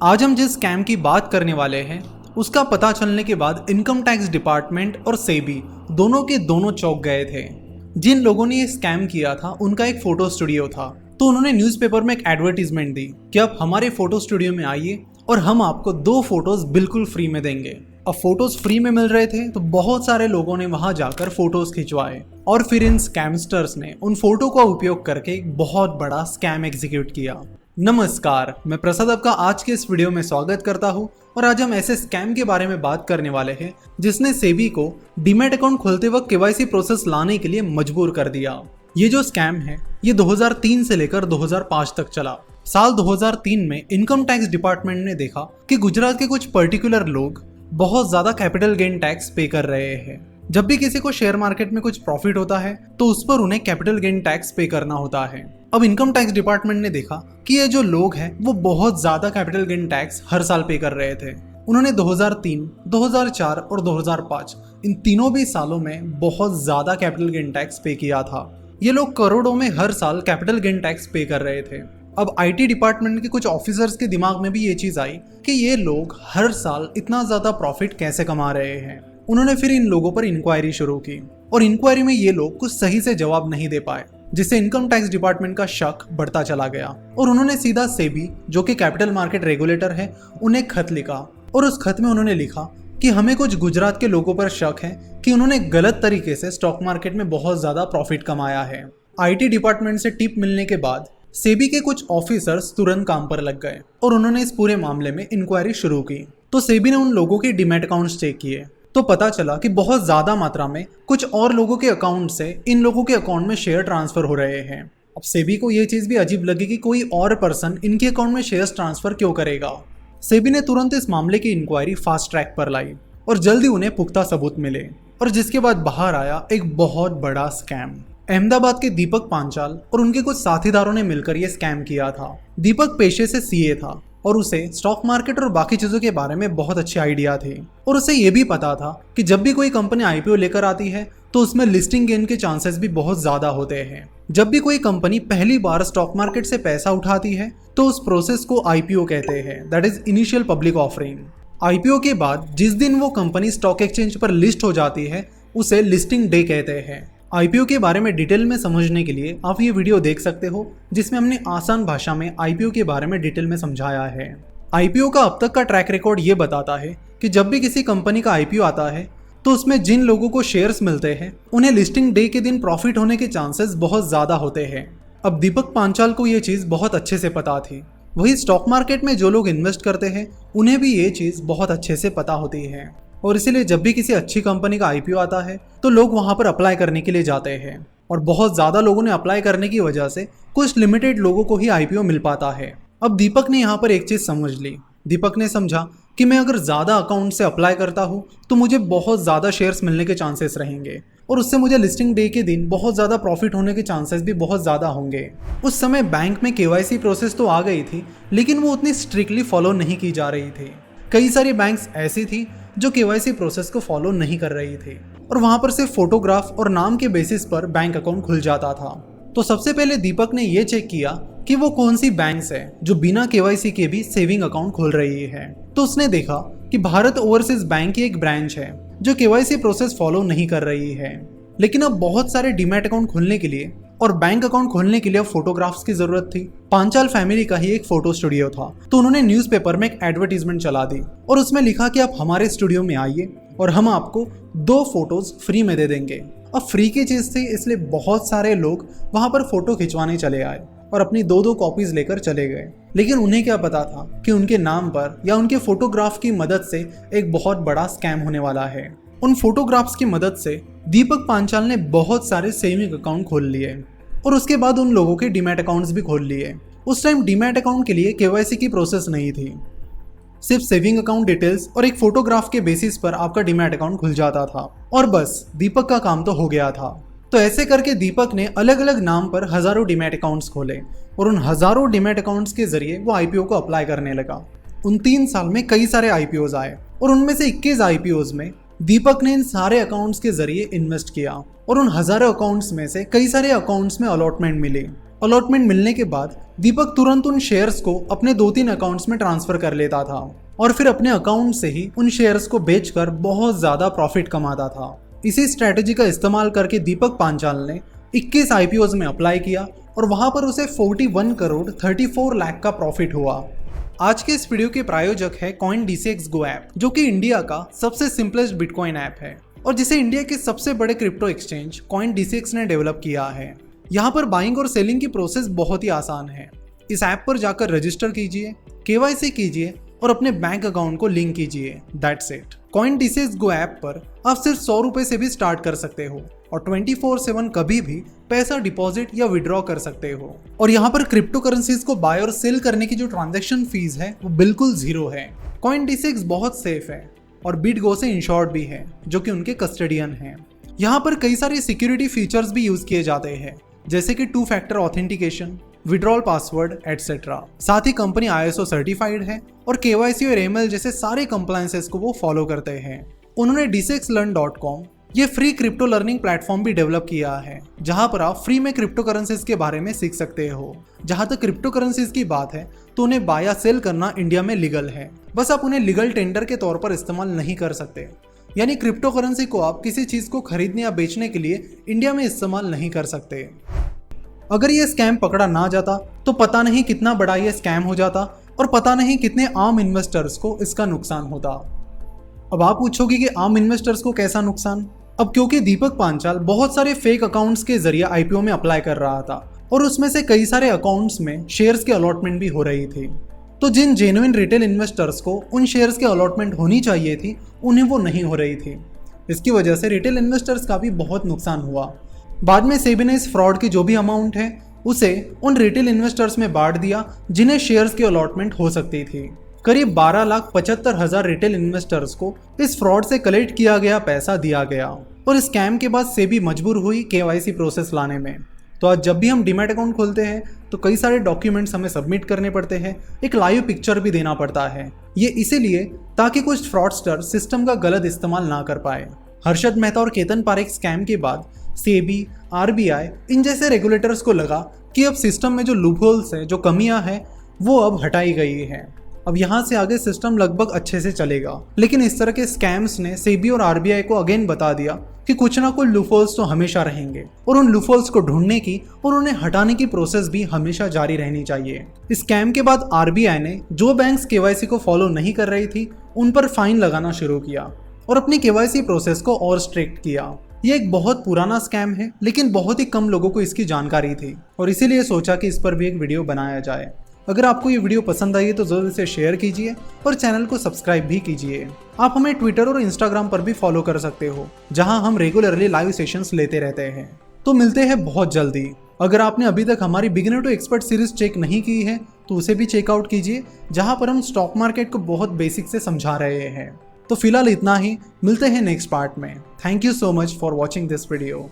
आज हम जिस स्कैम की बात करने वाले हैं उसका पता चलने के बाद इनकम टैक्स डिपार्टमेंट और सेबी दोनों के दोनों चौंक गए थे। जिन लोगों ने ये स्कैम किया था उनका एक फोटो स्टूडियो था, तो उन्होंने न्यूज़पेपर में एक एडवर्टीजमेंट दी कि आप हमारे फोटो स्टूडियो में आइए और हम आपको 2 फोटोज बिल्कुल फ्री में देंगे। अब फोटोज फ्री में मिल रहे थे तो बहुत सारे लोगों ने वहां जाकर फोटोज खिंचवाए और फिर इन स्कैमस्टर्स ने उन फोटो का उपयोग करके एक बहुत बड़ा स्कैम एग्जीक्यूट किया। नमस्कार, मैं प्रसाद आपका आज के इस वीडियो में स्वागत करता हूं और आज हम ऐसे स्कैम के बारे में बात करने वाले हैं जिसने सेबी को डीमैट अकाउंट खोलते वक्त केवाईसी प्रोसेस लाने के लिए मजबूर कर दिया। ये जो स्कैम है ये 2003 से लेकर 2005 तक चला। साल 2003 में इनकम टैक्स डिपार्टमेंट ने देखा कि गुजरात के कुछ पर्टिकुलर लोग बहुत ज्यादा कैपिटल गेन टैक्स पे कर रहे हैं। जब भी किसी को शेयर मार्केट में कुछ प्रॉफिट होता है तो उस पर उन्हें कैपिटल गेन टैक्स पे करना होता है। अब इनकम टैक्स डिपार्टमेंट ने देखा कि ये जो लोग हैं वो बहुत ज्यादा कैपिटल गेन टैक्स हर साल पे कर रहे थे। उन्होंने 2003, 2004 और 2005 इन तीनों भी सालों में बहुत ज्यादा कैपिटल गेन टैक्स पे किया था। ये लोग करोड़ों में हर साल कैपिटल गेन टैक्स पे कर रहे थे। अब आईटी डिपार्टमेंट के कुछ ऑफिसर्स के दिमाग में भी ये चीज आई कि ये लोग हर साल इतना ज्यादा प्रॉफिट कैसे कमा रहे हैं। उन्होंने फिर इन लोगों पर इंक्वायरी शुरू की और इंक्वायरी में ये लोग कुछ सही से जवाब नहीं दे पाए, जिससे इनकम टैक्स डिपार्टमेंट का शक बढ़ता चला गया और उन्होंने सीधा सेबी, जो कि कैपिटल मार्केट रेगुलेटर है, उन्हें खत लिखा और उस खत में उन्होंने लिखा कि हमें कुछ गुजरात के लोगों पर शक है कि उन्होंने गलत तरीके से स्टॉक मार्केट में बहुत ज्यादा प्रॉफिट कमाया है। आईटी डिपार्टमेंट से टिप मिलने के बाद सेबी के कुछ ऑफिसर्स तुरंत काम पर लग गए और उन्होंने इस पूरे मामले में इंक्वायरी शुरू की। तो सेबी ने उन लोगों के डीमैट अकाउंट्स चेक किए तो पता चला कि बहुत ज्यादा मात्रा में कुछ और लोगों के अकाउंट से इन लोगों के अकाउंट में शेयर ट्रांसफर हो रहे हैं। अब सेबी को ये चीज भी अजीब लगी कि कोई और पर्सन इनके अकाउंट में शेयर्स ट्रांसफर क्यों करेगा। सेबी ने तुरंत इस मामले की इंक्वायरी फास्ट ट्रैक पर लाई और जल्दी उन्हें पुख्ता सबूत मिले और जिसके बाद बाहर आया एक बहुत बड़ा स्कैम। अहमदाबाद के दीपक पांचाल और उनके कुछ साथीदारों ने मिलकर यह स्कैम किया था। दीपक पेशे से सीए था और उसे स्टॉक मार्केट और बाकी चीजों के बारे में बहुत अच्छे आइडिया थे और उसे ये भी पता था कि जब भी कोई कंपनी आईपीओ लेकर आती है तो उसमें लिस्टिंग गेन के चांसेस भी बहुत ज्यादा होते हैं। जब भी कोई कंपनी पहली बार स्टॉक मार्केट से पैसा उठाती है तो उस प्रोसेस को आईपीओ कहते हैं, that is initial public offering. IPO के बाद जिस दिन वो कंपनी स्टॉक एक्सचेंज पर लिस्ट हो जाती है उसे लिस्टिंग डे कहते हैं। आईपीओ के बारे में डिटेल में समझने के लिए आप ये वीडियो देख सकते हो जिसमें हमने आसान भाषा में आईपीओ के बारे में डिटेल में समझाया है। आईपीओ का अब तक का ट्रैक रिकॉर्ड ये बताता है कि जब भी किसी कंपनी का आईपीओ आता है तो उसमें जिन लोगों को शेयर्स मिलते हैं उन्हें लिस्टिंग डे के दिन प्रॉफिट होने के चांसेस बहुत ज्यादा होते हैं। अब दीपक पांचाल को ये चीज बहुत अच्छे से पता थी। वही स्टॉक मार्केट में जो लोग इन्वेस्ट करते हैं उन्हें भी ये चीज बहुत अच्छे से पता होती है और इसीलिए जब भी किसी अच्छी कंपनी का आईपीओ आता है तो लोग वहां पर अप्लाई करने के लिए जाते हैं और बहुत ज्यादा लोगों ने अप्लाई करने की वजह से कुछ लिमिटेड लोगों को ही आईपीओ मिल पाता है। अब दीपक ने यहाँ पर एक चीज समझ ली। दीपक ने समझा कि मैं अगर ज्यादा अकाउंट से अप्लाई करता हूँ तो मुझे बहुत ज्यादा शेयर्स मिलने के चांसेस रहेंगे और उससे मुझे लिस्टिंग डे के दिन बहुत ज्यादा प्रॉफिट होने के चांसेस भी बहुत ज्यादा होंगे। उस समय बैंक में केवाईसी प्रोसेस तो आ गई थी लेकिन वो उतनी स्ट्रिक्टली फॉलो नहीं की जा रही थी। कई सारी बैंक्स ऐसी थी जो केवाईसी प्रोसेस को फॉलो नहीं कर रही थी और वहां पर सिर्फ फोटोग्राफ और नाम के बेसिस पर बैंक अकाउंट खुल जाता था। तो सबसे पहले दीपक ने यह चेक किया कि वो कौन सी बैंक्स है जो बिना केवाईसी के भी सेविंग अकाउंट खोल रही है। तो उसने देखा कि भारत ओवरसीज बैंक की एक ब्रांच है जो केवाईसी प्रोसेस फॉलो नहीं कर रही है। लेकिन अब बहुत सारे डीमैट अकाउंट खोलने के लिए और बैंक अकाउंट खोलने के लिए अब फोटोग्राफ्स की जरूरत थी। पांचाल फैमिली का ही एक फोटो स्टूडियो था तो उन्होंने न्यूज़पेपर में एक एडवर्टीजमेंट चला दी और उसमें लिखा कि आप हमारे स्टूडियो में आइए और हम आपको 2 फोटोज फ्री में दे देंगे। अब फ्री की चीज थी इसलिए बहुत सारे लोग वहां पर फोटो खिंचवाने चले आए और अपनी 2 कॉपीज लेकर चले गए। लेकिन उन्हें क्या पता था कि उनके नाम पर या उनके फोटोग्राफ की मदद से एक बहुत बड़ा स्कैम होने वाला है। उन फोटोग्राफ्स की मदद से दीपक पांचाल ने बहुत सारे सेविंग अकाउंट खोल लिए और उसके बाद उन लोगों के डीमैट अकाउंट्स भी खोल लिए। उस टाइम डीमैट अकाउंट के लिए केवाईसी की प्रोसेस नहीं थी, सिर्फ सेविंग अकाउंट डिटेल्स और एक फोटोग्राफ के बेसिस पर आपका डीमैट अकाउंट खुल जाता था और बस दीपक का काम तो हो गया था। तो ऐसे करके दीपक ने अलग अलग नाम पर हजारों डीमैट अकाउंट्स खोले और उन हजारों डीमैट अकाउंट्स के जरिए वो आईपीओ को अप्लाई करने लगा। उन 3 साल में कई सारे आईपीओज आए और उनमें से 21 आईपीओज में दीपक ने इन सारे अकाउंट्स के जरिए इन्वेस्ट किया और उन हजारों अकाउंट्स में से कई सारे अकाउंट्स में अलॉटमेंट मिली अलॉटमेंट मिलने के बाद दीपक तुरंत उन शेयर्स को अपने 2-3 अकाउंट्स में ट्रांसफर कर लेता था और फिर अपने अकाउंट से ही उन शेयर्स को बेचकर बहुत ज्यादा प्रॉफिट कमाता था। इसी स्ट्रैटेजी का इस्तेमाल करके दीपक पांचाल ने 21 आईपीओज में अप्लाई किया और वहां पर उसे 41 करोड़ 34 लाख का प्रॉफिट हुआ। आज के इस वीडियो के प्रायोजक है CoinDCX Go ऐप, जो कि इंडिया का सबसे सिंपलेस्ट बिटकॉइन ऐप है और जिसे इंडिया के सबसे बड़े क्रिप्टो एक्सचेंज CoinDCX ने डेवलप किया है। यहाँ पर बाइंग और सेलिंग की प्रोसेस बहुत ही आसान है। इस ऐप पर जाकर रजिस्टर कीजिए, KYC कीजिए और अपने बैंक अकाउंट को लिंक कीजिए। That's it. CoinDCX Go app पर आप सिर्फ 100 रुपए से भी स्टार्ट कर सकते हो और 24/7 कभी भी पैसा डिपॉजिट या विड्रॉ कर सकते हो। और यहाँ पर क्रिप्टो करेंसीज को बाय और सेल करने की जो ट्रांजैक्शन फीस है वो बिल्कुल जीरो है। CoinDCX बहुत सेफ है और BitGo से इंश्योर्ड भी है, जो कि उनके कस्टडियन हैं। यहाँ पर कई सारे सिक्योरिटी फीचर्स भी यूज किए जाते हैं, जैसे कि 2 factor authentication, withdrawal password etcetera. साथ ही कंपनी ISO सर्टिफाइड है और KYC और ML जैसे सारे कंप्लायंसेस को वो फॉलो करते हैं। उन्होंने DCXlearn.com ये फ्री क्रिप्टो लर्निंग प्लेटफॉर्म भी डेवलप किया है, जहां पर आप फ्री में क्रिप्टो करेंसीज के बारे में सीख सकते हो। जहां तक क्रिप्टो करेंसीज की बात है तो उन्हें बाय या सेल करना इंडिया में लीगल है, बस आप उन्हें लीगल टेंडर के तौर पर इस्तेमाल नहीं कर सकते। यानी क्रिप्टो करेंसी को आप किसी चीज को खरीदने या बेचने के लिए इंडिया में इस्तेमाल नहीं कर सकते। अगर ये स्कैम पकड़ा ना जाता तो पता नहीं कितना बड़ा ये स्कैम हो जाता और पता नहीं कितने आम इन्वेस्टर्स को इसका नुकसान होता। अब आप पूछोगे कि आम इन्वेस्टर्स को कैसा नुकसान? अब क्योंकि दीपक पांचाल बहुत सारे फेक अकाउंट्स के जरिए आईपीओ में अप्लाई कर रहा था और उसमें से कई सारे अकाउंट्स में शेयर्स की अलॉटमेंट भी हो रही थी, तो जिन जेन्युइन रिटेल इन्वेस्टर्स को उन शेयर्स की अलॉटमेंट होनी चाहिए थी उन्हें वो नहीं हो रही थी। इसकी वजह से रिटेल इन्वेस्टर्स का भी बहुत नुकसान हुआ। बाद में सेबी ने इस फ्रॉड की जो भी अमाउंट है उसे उन रिटेल इन्वेस्टर्स में बांट दिया जिन्हें शेयर्स की अलॉटमेंट हो सकती थी। करीब 12,75,000 रिटेल इन्वेस्टर्स को इस फ्रॉड से कलेक्ट किया गया पैसा दिया गया और स्कैम के बाद सेबी मजबूर हुई KYC प्रोसेस लाने में। तो आज जब भी हम डीमैट अकाउंट खोलते हैं तो कई सारे डॉक्यूमेंट्स हमें सबमिट करने पड़ते हैं, एक लाइव पिक्चर भी देना पड़ता है। ये इसीलिए ताकि कुछ फ्रॉडस्टर सिस्टम का गलत इस्तेमाल ना कर पाए। हर्षद मेहता और केतन पारेख स्कैम के बाद सेबी, RBI इन जैसे रेगुलेटर्स को लगा कि अब सिस्टम में जो लूपहोल्स है, जो कमियां हैं, वो अब हटाई गई है। अब यहाँ से आगे सिस्टम लगभग अच्छे से चलेगा। लेकिन इस तरह के स्कैम्स ने सेबी और RBI को अगेन बता दिया कि कुछ ना कुछ लूपहोल्स तो हमेशा रहेंगे और उन लूपहोल्स को ढूंढने की और उन्हें हटाने की प्रोसेस भी हमेशा जारी रहनी चाहिए। स्कैम के बाद RBI ने जो बैंक्स KYC को फॉलो नहीं कर रही थी उन पर फाइन लगाना शुरू किया और अपनी KYC प्रोसेस को और स्ट्रिक्ट किया। ये एक बहुत पुराना स्कैम है, लेकिन बहुत ही कम लोगों को इसकी जानकारी थी और इसीलिए सोचा कि इस पर भी एक वीडियो बनाया जाए। अगर आपको ये वीडियो पसंद आई है तो जरूर इसे शेयर कीजिए और चैनल को सब्सक्राइब भी कीजिए। आप हमें ट्विटर और इंस्टाग्राम पर भी फॉलो कर सकते हो, जहां हम रेगुलरली लाइव सेशंस लेते रहते हैं। तो मिलते हैं बहुत जल्दी। अगर आपने अभी तक हमारी beginner to expert series check नहीं की है तो उसे भी चेकआउट कीजिए, जहां पर हम स्टॉक मार्केट को बहुत बेसिक से समझा रहे हैं। तो फिलहाल इतना ही, मिलते हैं नेक्स्ट पार्ट में। Thank you so much for watching this video.